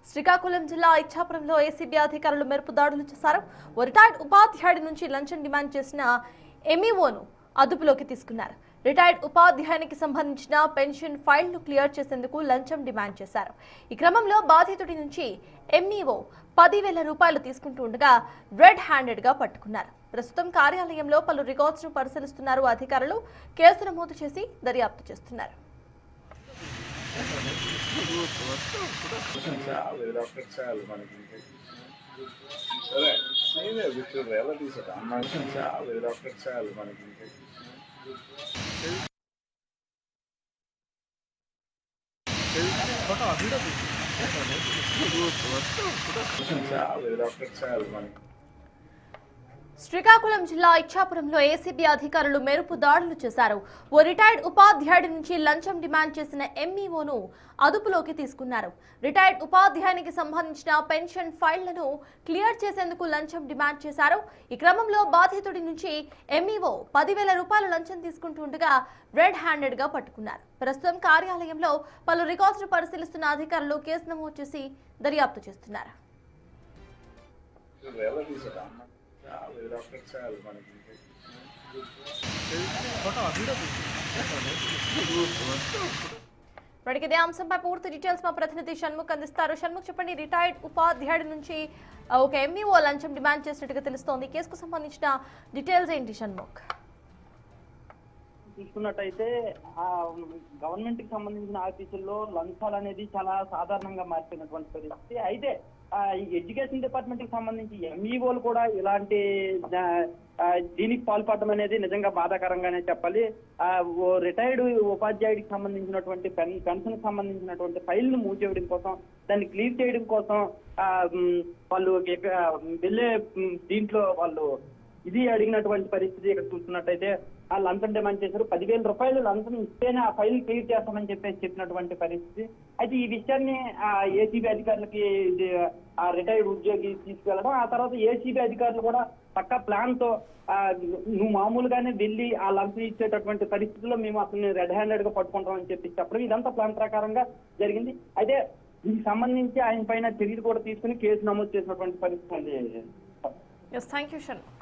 శ్రీకాకుళం జిల్లా ఇచ్చాపురంలో ఏసీబీ అధికారులు మెరుపు దాడులు చేశారు. ఓ రిటైర్డ్ ఉపాధ్యాయుడి నుంచి లంచం డిమాండ్ చేసిన ఎంఈఓను అదుపులోకి తీసుకున్నారు. రిటైర్డ్ ఉపాధ్యాయునికి సంబంధించిన పెన్షన్ ఫైల్ను క్లియర్ చేసేందుకు లంచం డిమాండ్ చేశారు. ఈ క్రమంలో బాధితుడి నుంచి ఎంఈఓ 10,000 రూపాయలు తీసుకుంటూ ఉండగా రెడ్ హ్యాండెడ్గా పట్టుకున్నారు. ప్రస్తుతం కార్యాలయంలో పలు రికార్డ్స్ను పరిశీలిస్తున్నారు అధికారులు. కేసు నమోదు చేసి దర్యాప్తు చేస్తున్నారు. శ్రీకాకుళం జిల్లా ఇచ్చాపురంలో ఏసీబీ అధికారులు మెరుపు దాడులు చేశారు. ఓ రిటైర్డ్ ఉపాధ్యాయుడి నుంచి లంచం డిమాండ్ చేసిన ఎంఈఓను అదుపులోకి తీసుకున్నారు. రిటైర్డ్ ఉపాధ్యాయునికి సంబంధించిన పెన్షన్ ఫైళ్లను క్లియర్ చేసేందుకు లంచం డిమాండ్ చేశారు. ఈ క్రమంలో బాధితుడి నుంచి ఎంఈఓ 10,000 రూపాయలు లంచం తీసుకుంటూ ఉండగా రెడ్ హ్యాండెడ్గా పట్టుకున్నారు. ప్రస్తుతం కార్యాలయంలో పలు రికార్డ్స్ను పరిశీలిస్తున్న అధికారులు కేసు నమోదు చేసి దర్యాప్తు చేస్తున్నారు. ఇదే అంశంపై పూర్తి డీటెయిల్స్ మా ప్రతినిధి షణ్ముఖ్ అందిస్తారు. షణ్ముఖ్, చెప్పండి. రిటైర్డ్ ఉపాధ్యాయుడి నుంచి ఒక ఎంఈఓ లంచం డిమాండ్ చేసినట్టుగా తెలుస్తోంది. కేసుకు సంబంధించిన డీటెయిల్స్ ఏంటి షణ్ముఖ్? చూసుకున్నట్టయితే గవర్నమెంట్ కి సంబంధించిన ఆఫీసుల్లో లంచాలు అనేది చాలా సాధారణంగా మారిపోయినటువంటి పరిస్థితి. అయితే ఎడ్యుకేషన్ డిపార్ట్మెంట్ కి సంబంధించి ఎంఈఓలు కూడా ఇలాంటి దీనికి పాల్పడడం అనేది నిజంగా బాధాకరంగానే చెప్పాలి. ఓ రిటైర్డ్ ఉపాధ్యాయుడికి సంబంధించినటువంటి పెన్షన్ సంబంధించినటువంటి ఫైల్ ను మూవ్ చేయడం కోసం, దాన్ని క్లియర్ చేయడం కోసం వాళ్ళు వెళ్ళే దీంట్లో వాళ్ళు ఇది అడిగినటువంటి పరిస్థితి. ఇక్కడ చూస్తున్నట్టయితే ఆ లంచం డిమాండ్ చేశారు. 10,000 రూపాయలు లంచం ఇస్తేనే ఆ ఫైల్ క్లియర్ చేస్తామని చెప్పినటువంటి పరిస్థితి. అయితే ఈ విషయాన్ని ఏసీబీ అధికారులకి ఆ రిటైర్డ్ ఉద్యోగి తీసుకెళ్లడం, ఆ తర్వాత ఏసీబీ అధికారులు కూడా పక్కా ప్లాన్ తో నువ్వు మామూలుగానే వెళ్ళి ఆ లంచం ఇచ్చేటటువంటి పరిస్థితుల్లో మేము అసలు రెడ్ హ్యాండెడ్ గా పట్టుకుంటామని చెప్పడం ఇదంతా ప్లాన్ ప్రకారంగా జరిగింది. అయితే దీనికి సంబంధించి ఆయన పైన చర్యలు కూడా తీసుకుని కేసు నమోదు చేసినటువంటి పరిస్థితి. Thank you Shanmukh.